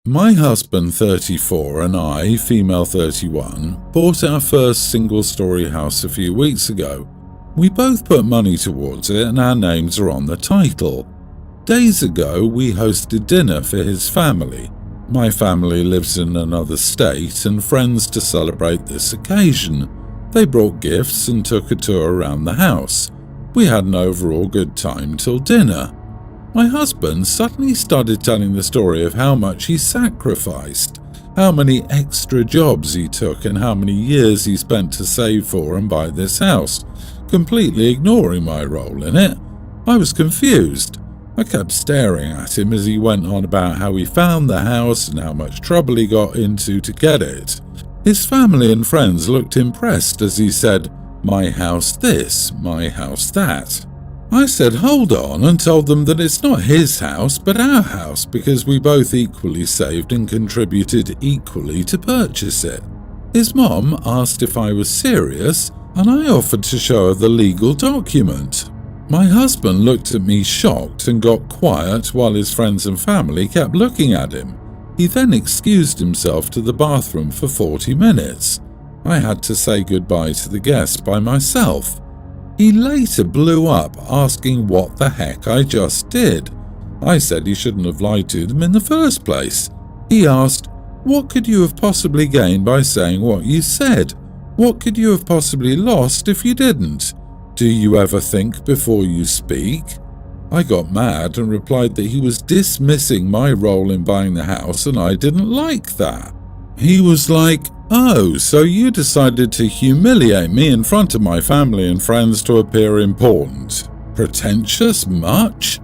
My husband, 34, and I, female 31, bought our first single-story house a few weeks ago. We both put money towards it and our names are on the title. Days ago, we hosted dinner for his family. My family lives in another state and friends to celebrate this occasion. They brought gifts and took a tour around the house. We had an overall good time till dinner. My husband suddenly started telling the story of how much he sacrificed, how many extra jobs he took and how many years he spent to save for and buy this house, completely ignoring my role in it. I was confused. I kept staring at him as he went on about how he found the house and how much trouble he got into to get it. His family and friends looked impressed as he said, "My house this, my house that." I said hold on and told them that it's not his house but our house because we both equally saved and contributed equally to purchase it. His mom asked if I was serious and I offered to show her the legal document. My husband looked at me shocked and got quiet while his friends and family kept looking at him. He then excused himself to the bathroom for 40 minutes. I had to say goodbye to the guests by myself. He later blew up asking what the heck I just did. I said he shouldn't have lied to them in the first place. He asked, "What could you have possibly gained by saying what you said? What could you have possibly lost if you didn't? Do you ever think before you speak?" I got mad and replied that he was dismissing my role in buying the house and I didn't like that. He was like, "Oh, so you decided to humiliate me in front of my family and friends to appear important. Pretentious much?"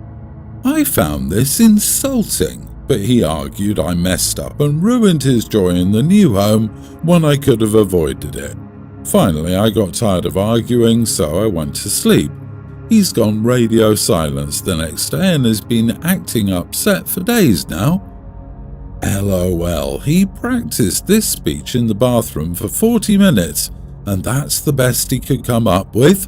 I found this insulting, but he argued I messed up and ruined his joy in the new home when I could have avoided it. Finally, I got tired of arguing, so I went to sleep. He's gone radio silence the next day and has been acting upset for days now. LOL, he practiced this speech in the bathroom for 40 minutes, and that's the best he could come up with?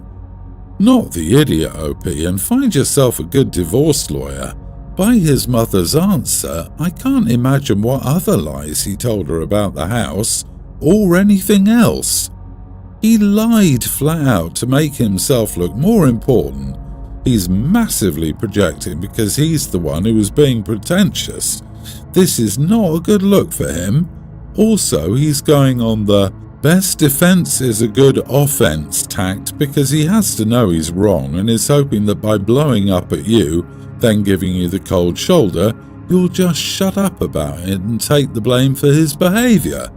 Not the idiot, OP, and find yourself a good divorce lawyer. By his mother's answer, I can't imagine what other lies he told her about the house, or anything else. He lied flat out to make himself look more important. He's massively projecting because he's the one who was being pretentious. This is not a good look for him. Also, he's going on the best defense is a good offense tact because he has to know he's wrong and is hoping that by blowing up at you, then giving you the cold shoulder, you'll just shut up about it and take the blame for his behaviour.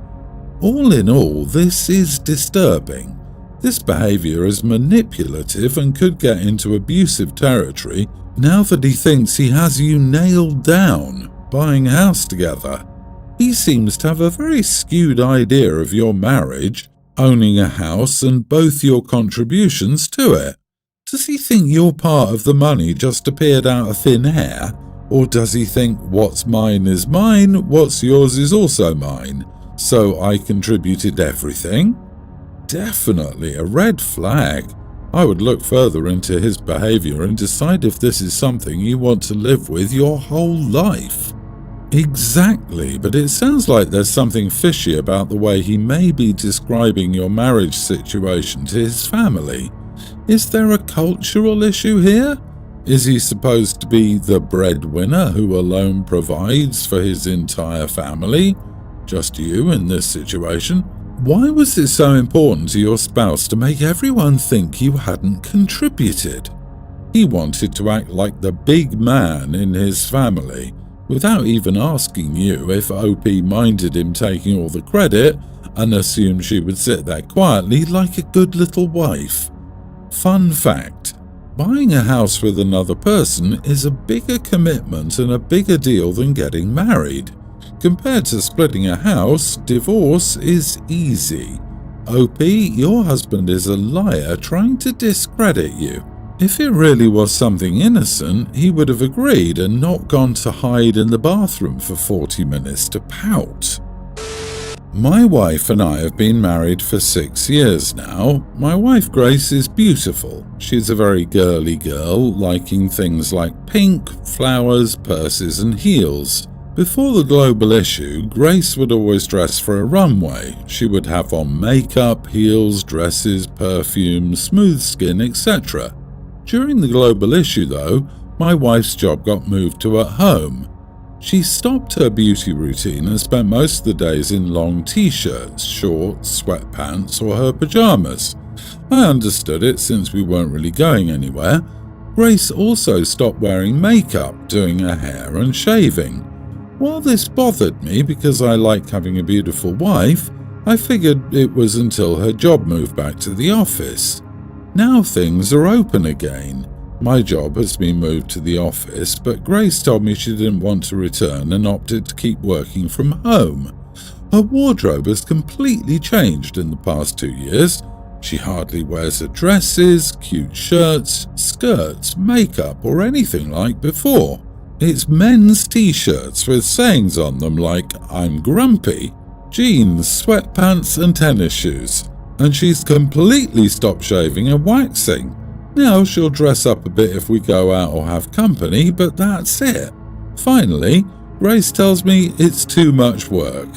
All in all, this is disturbing. This behaviour is manipulative and could get into abusive territory now that he thinks he has you nailed down, buying a house together. He seems to have a very skewed idea of your marriage, owning a house and both your contributions to it. Does he think your part of the money just appeared out of thin air? Or does he think what's mine is mine, what's yours is also mine? So I contributed everything? Definitely a red flag. I would look further into his behaviour and decide if this is something you want to live with your whole life. Exactly, but it sounds like there's something fishy about the way he may be describing your marriage situation to his family. Is there a cultural issue here? Is he supposed to be the breadwinner who alone provides for his entire family? Just you in this situation? Why was it so important to your spouse to make everyone think you hadn't contributed? He wanted to act like the big man in his family, without even asking you if OP minded him taking all the credit and assumed she would sit there quietly like a good little wife. Fun fact, buying a house with another person is a bigger commitment and a bigger deal than getting married. Compared to splitting a house, divorce is easy. OP, your husband is a liar trying to discredit you. If it really was something innocent, he would have agreed and not gone to hide in the bathroom for 40 minutes to pout. My wife and I have been married for 6 years now. My wife Grace is beautiful. She's a very girly girl, liking things like pink, flowers, purses and heels. Before the global issue, Grace would always dress for a runway. She would have on makeup, heels, dresses, perfume, smooth skin, etc. During the global issue, though, my wife's job got moved to at home. She stopped her beauty routine and spent most of the days in long t-shirts, shorts, sweatpants, or her pajamas. I understood it since we weren't really going anywhere. Grace also stopped wearing makeup, doing her hair and shaving. While this bothered me because I like having a beautiful wife, I figured it was until her job moved back to the office. Now things are open again. My job has been moved to the office, but Grace told me she didn't want to return and opted to keep working from home. Her wardrobe has completely changed in the past 2 years. She hardly wears her dresses, cute shirts, skirts, makeup, or anything like before. It's men's t-shirts with sayings on them like "I'm grumpy," jeans, sweatpants, and tennis shoes. And she's completely stopped shaving and waxing. Now she'll dress up a bit if we go out or have company, but that's it. Finally, Grace tells me it's too much work.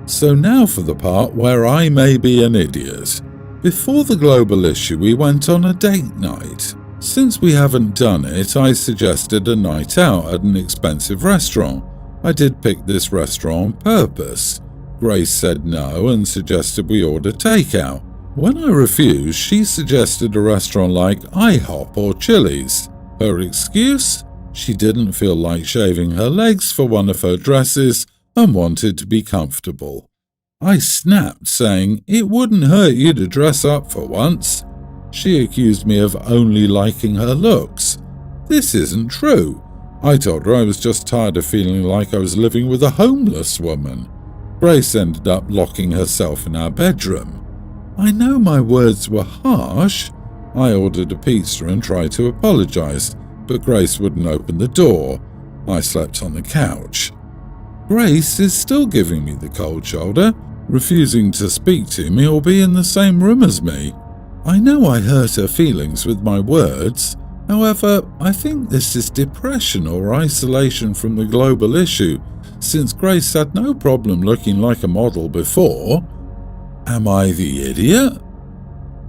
So now for the part where I may be an idiot. Before the global issue, we went on a date night. Since we haven't done it, I suggested a night out at an expensive restaurant. I did pick this restaurant on purpose. Grace said no and suggested we order takeout. When I refused, she suggested a restaurant like IHOP or Chili's. Her excuse? She didn't feel like shaving her legs for one of her dresses and wanted to be comfortable. I snapped, saying it wouldn't hurt you to dress up for once. She accused me of only liking her looks. This isn't true. I told her I was just tired of feeling like I was living with a homeless woman. Grace ended up locking herself in our bedroom. I know my words were harsh. I ordered a pizza and tried to apologize, but Grace wouldn't open the door. I slept on the couch. Grace is still giving me the cold shoulder, refusing to speak to me or be in the same room as me. I know I hurt her feelings with my words. However, I think this is depression or isolation from the global issue, since Grace had no problem looking like a model before. Am I the idiot?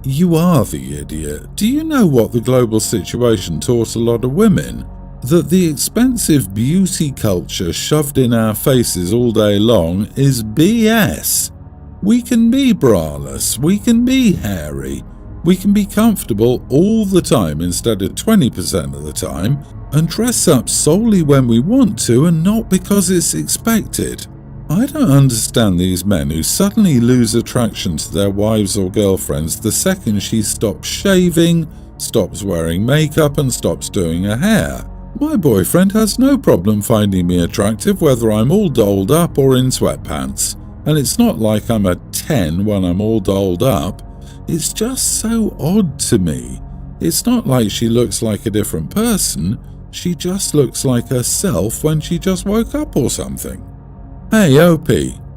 You are the idiot. Do you know what the global situation taught a lot of women? That the expensive beauty culture shoved in our faces all day long is BS. We can be braless, we can be hairy, we can be comfortable all the time instead of 20% of the time, and dress up solely when we want to and not because it's expected. I don't understand these men who suddenly lose attraction to their wives or girlfriends the second she stops shaving, stops wearing makeup, and stops doing her hair. My boyfriend has no problem finding me attractive whether I'm all dolled up or in sweatpants. And it's not like I'm a 10 when I'm all dolled up. It's just so odd to me. It's not like she looks like a different person. She just looks like herself when she just woke up or something. Hey, OP,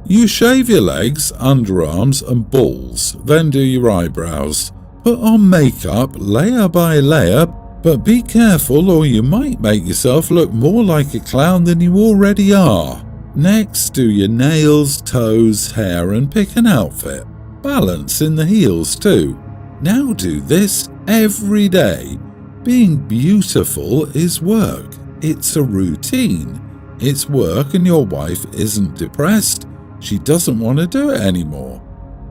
you shave your legs, underarms and balls, then do your eyebrows. Put on makeup layer by layer, but be careful or you might make yourself look more like a clown than you already are. Next, do your nails, toes, hair and pick an outfit. Balance in the heels too. Now do this every day. Being beautiful is work. It's a routine. It's work and your wife isn't depressed. She doesn't want to do it anymore.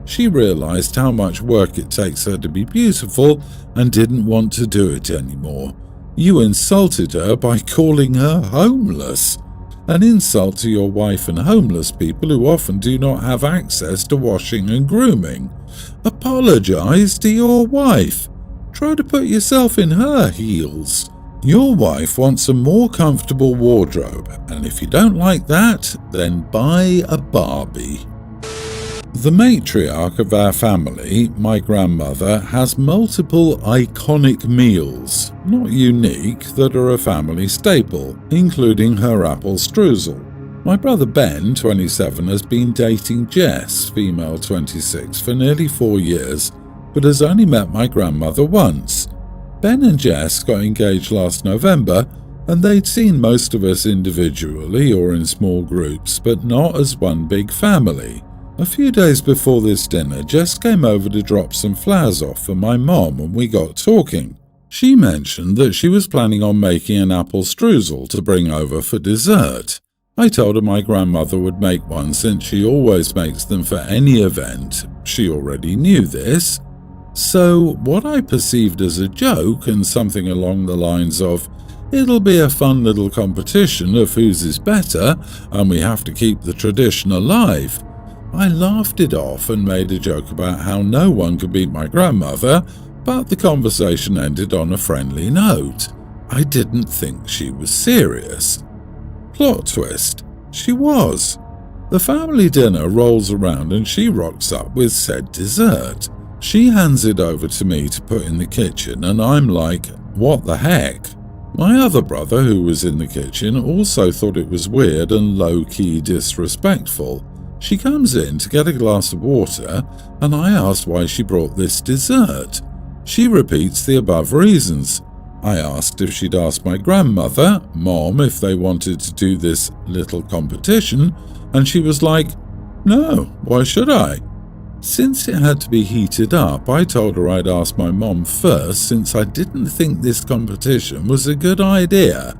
She realized how much work it takes her to be beautiful and didn't want to do it anymore. You insulted her by calling her homeless. An insult to your wife and homeless people who often do not have access to washing and grooming. Apologize to your wife. Try to put yourself in her heels. Your wife wants a more comfortable wardrobe, and if you don't like that, then buy a Barbie. The matriarch of our family, my grandmother, has multiple iconic meals, not unique, that are a family staple, including her apple streusel. My brother Ben, 27, has been dating Jess, female 26, for nearly 4 years, but has only met my grandmother once. Ben and Jess got engaged last November, and they'd seen most of us individually or in small groups, but not as one big family. A few days before this dinner, Jess came over to drop some flowers off for my mom, and we got talking. She mentioned that she was planning on making an apple streusel to bring over for dessert. I told her my grandmother would make one since she always makes them for any event. She already knew this. So what I perceived as a joke and something along the lines of, "It'll be a fun little competition of whose is better, and we have to keep the tradition alive," I laughed it off and made a joke about how no one could beat my grandmother, but the conversation ended on a friendly note. I didn't think she was serious. Plot twist. She was. The family dinner rolls around and she rocks up with said dessert. She hands it over to me to put in the kitchen, and I'm like, what the heck? My other brother, who was in the kitchen, also thought it was weird and low-key disrespectful. She comes in to get a glass of water, and I asked why she brought this dessert. She repeats the above reasons. I asked if she'd asked my grandmother, Mom, if they wanted to do this little competition, and she was like, "No, why should I?" Since it had to be heated up, I told her I'd ask my mom first since I didn't think this competition was a good idea.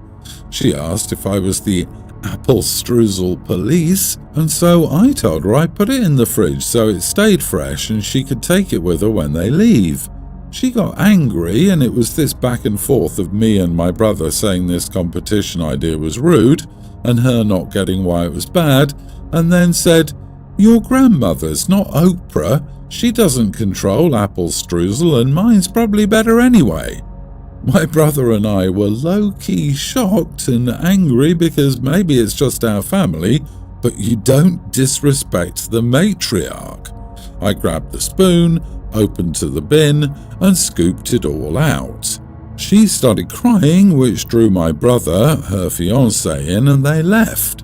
She asked if I was the apple streusel police, and so I told her I'd put it in the fridge so it stayed fresh and she could take it with her when they leave. She got angry, and it was this back and forth of me and my brother saying this competition idea was rude and her not getting why it was bad, and then said, "Your grandmother's not Oprah. She doesn't control apple streusel, and mine's probably better anyway." My brother and I were low-key shocked and angry because maybe it's just our family, but you don't disrespect the matriarch. I grabbed the spoon, opened to the bin, and scooped it all out. She started crying, which drew my brother, her fiancé, in, and they left.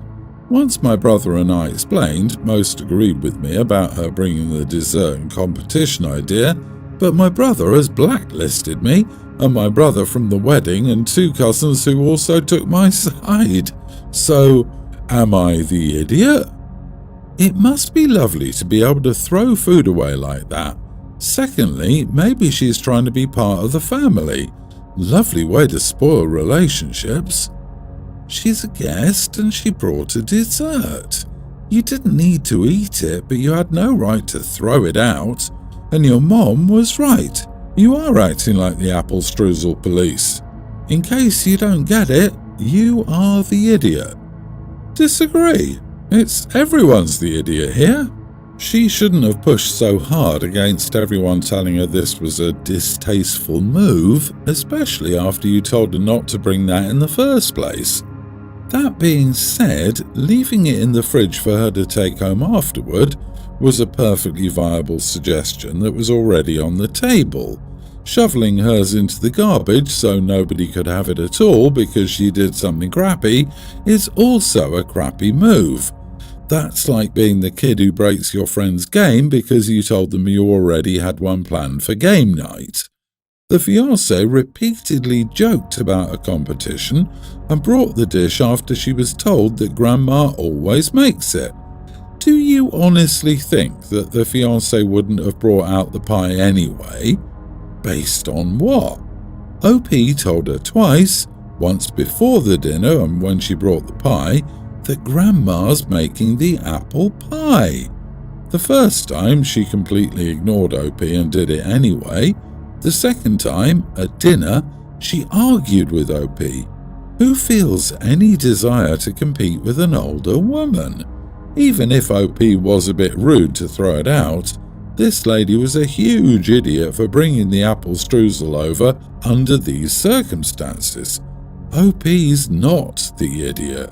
Once my brother and I explained, most agreed with me about her bringing the dessert and competition idea, but my brother has blacklisted me, and my brother from the wedding, and 2 cousins who also took my side. So, am I the idiot? It must be lovely to be able to throw food away like that. Secondly, maybe she's trying to be part of the family. Lovely way to spoil relationships. She's a guest and she brought a dessert. You didn't need to eat it, but you had no right to throw it out. And your mom was right. You are acting like the apple streusel police. In case you don't get it, you are the idiot. Disagree. It's everyone's the idiot here. She shouldn't have pushed so hard against everyone telling her this was a distasteful move, especially after you told her not to bring that in the first place. That being said, leaving it in the fridge for her to take home afterward was a perfectly viable suggestion that was already on the table. Shoveling hers into the garbage so nobody could have it at all because she did something crappy is also a crappy move. That's like being the kid who breaks your friend's game because you told them you already had one planned for game night. The fiancé repeatedly joked about a competition and brought the dish after she was told that Grandma always makes it. Do you honestly think that the fiancé wouldn't have brought out the pie anyway? Based on what? OP told her twice, once before the dinner and when she brought the pie, that Grandma's making the apple pie. The first time, she completely ignored OP and did it anyway. The second time, at dinner, she argued with OP. Who feels any desire to compete with an older woman? Even if OP was a bit rude to throw it out, this lady was a huge idiot for bringing the apple streusel over under these circumstances. OP's not the idiot.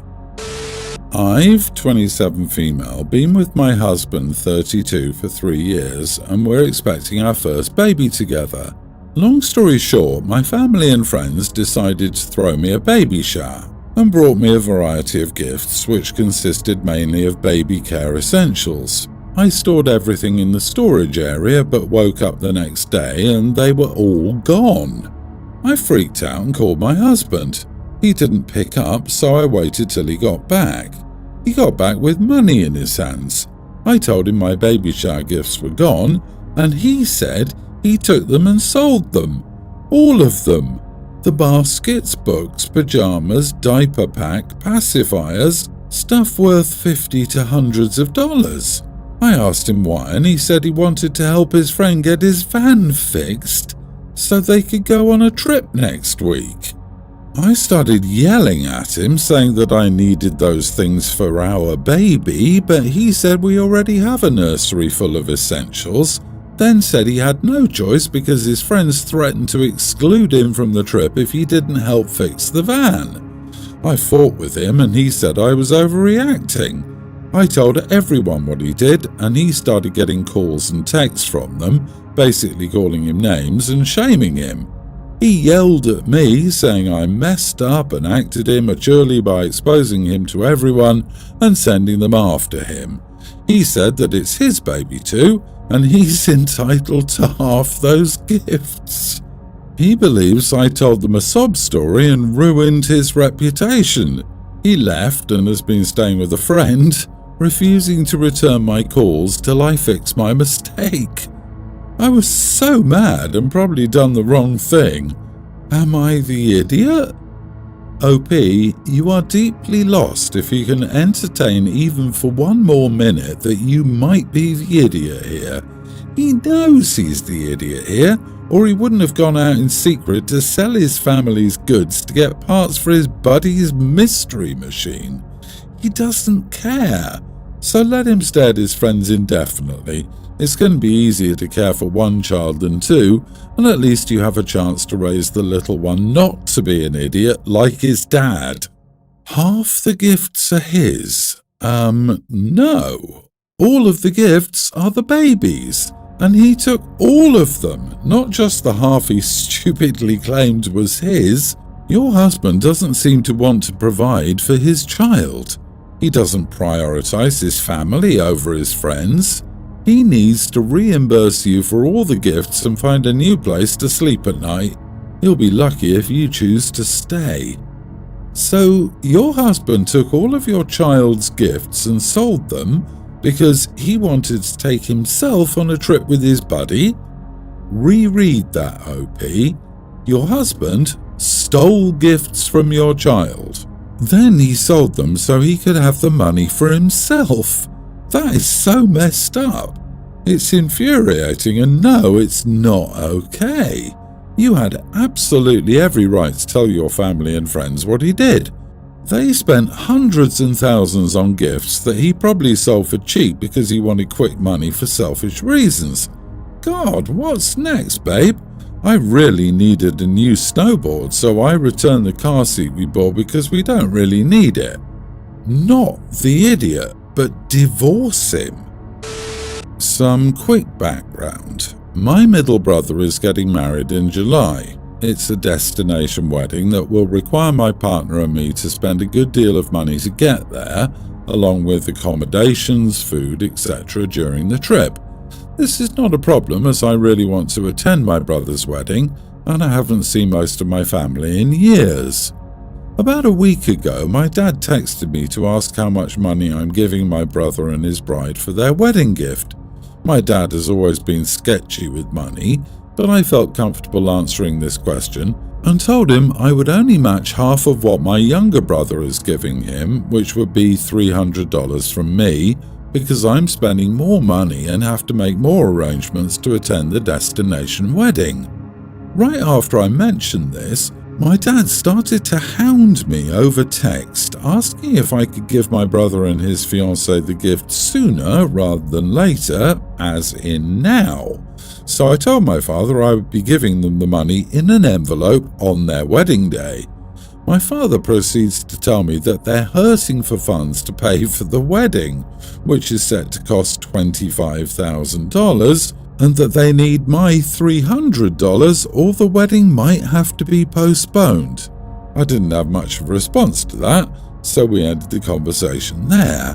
I've, 27 female, been with my husband, 32, for 3 years, and we're expecting our first baby together. Long story short, my family and friends decided to throw me a baby shower and brought me a variety of gifts which consisted mainly of baby care essentials. I stored everything in the storage area but woke up the next day and they were all gone. I freaked out and called my husband. He didn't pick up, so I waited till he got back. He got back with money in his hands. I told him my baby shower gifts were gone, and he said he took them and sold them. All of them. The baskets, books, pajamas, diaper pack, pacifiers, stuff worth $50 to hundreds of dollars. I asked him why, and he said he wanted to help his friend get his van fixed so they could go on a trip next week. I started yelling at him, saying that I needed those things for our baby, but he said we already have a nursery full of essentials, then said he had no choice because his friends threatened to exclude him from the trip if he didn't help fix the van. I fought with him and he said I was overreacting. I told everyone what he did, and he started getting calls and texts from them, basically calling him names and shaming him. He yelled at me, saying I messed up and acted immaturely by exposing him to everyone and sending them after him. He said that it's his baby too, and he's entitled to half those gifts. He believes I told them a sob story and ruined his reputation. He left and has been staying with a friend, refusing to return my calls till I fix my mistake. I was so mad and probably done the wrong thing. Am I the idiot? OP, you are deeply lost if you can entertain even for one more minute that you might be the idiot here. He knows he's the idiot here, or he wouldn't have gone out in secret to sell his family's goods to get parts for his buddy's mystery machine. He doesn't care, so let him stare at his friends indefinitely. It's going to be easier to care for one child than two, and at least you have a chance to raise the little one not to be an idiot like his dad. Half the gifts are his. No. All of the gifts are the baby's, and he took all of them, not just the half he stupidly claimed was his. Your husband doesn't seem to want to provide for his child. He doesn't prioritize his family over his friends. He needs to reimburse you for all the gifts and find a new place to sleep at night. He'll be lucky if you choose to stay. So, your husband took all of your child's gifts and sold them because he wanted to take himself on a trip with his buddy? Reread that, OP. Your husband stole gifts from your child. Then he sold them so he could have the money for himself. That is so messed up. It's infuriating, and no, it's not okay. You had absolutely every right to tell your family and friends what he did. They spent hundreds and thousands on gifts that he probably sold for cheap because he wanted quick money for selfish reasons. God, what's next, babe? I really needed a new snowboard, so I returned the car seat we bought because we don't really need it. Not the idiot, but divorce him. Some quick background. My middle brother is getting married in July. It's a destination wedding that will require my partner and me to spend a good deal of money to get there, along with accommodations, food, etc. during the trip. This is not a problem as I really want to attend my brother's wedding, and I haven't seen most of my family in years. About a week ago, my dad texted me to ask how much money I'm giving my brother and his bride for their wedding gift. My dad has always been sketchy with money, but I felt comfortable answering this question and told him I would only match half of what my younger brother is giving him, which would be $300 from me, because I'm spending more money and have to make more arrangements to attend the destination wedding. Right after I mentioned this, my dad started to hound me over text, asking if I could give my brother and his fiancée the gift sooner rather than later, as in now. So I told my father I would be giving them the money in an envelope on their wedding day. My father proceeds to tell me that they're hurting for funds to pay for the wedding, which is set to cost $25,000, and that they need my $300 or the wedding might have to be postponed. I didn't have much of a response to that, so we ended the conversation there.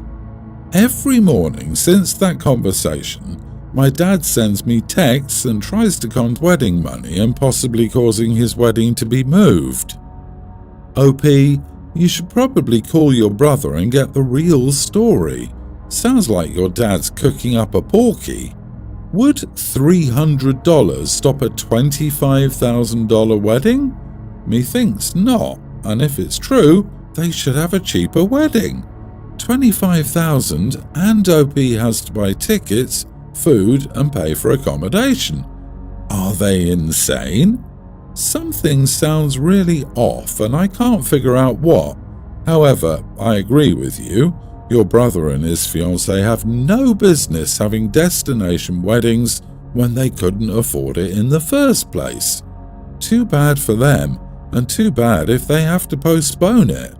Every morning since that conversation, my dad sends me texts and tries to con wedding money and possibly causing his wedding to be moved. OP, you should probably call your brother and get the real story. Sounds like your dad's cooking up a porky. Would $300 stop a $25,000 wedding? Methinks not, and if it's true, they should have a cheaper wedding. $25,000 and OP has to buy tickets, food, and pay for accommodation. Are they insane? Something sounds really off and I can't figure out what. However, I agree with you. Your brother and his fiancée have no business having destination weddings when they couldn't afford it in the first place. Too bad for them, and too bad if they have to postpone it.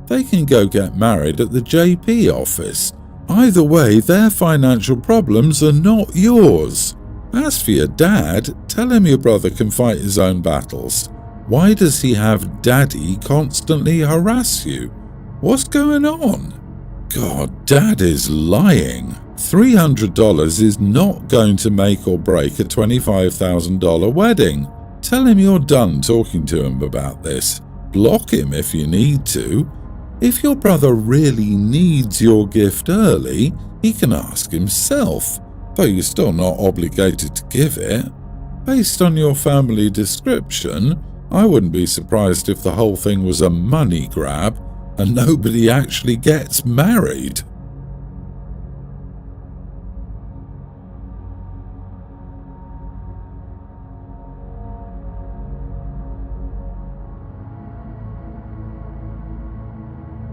They can go get married at the JP office. Either way, their financial problems are not yours. As for your dad, tell him your brother can fight his own battles. Why does he have Daddy constantly harass you? What's going on? God, Dad is lying. $300 is not going to make or break a $25,000 wedding. Tell him you're done talking to him about this. Block him if you need to. If your brother really needs your gift early, he can ask himself, though you're still not obligated to give it. Based on your family description, I wouldn't be surprised if the whole thing was a money grab and nobody actually gets married.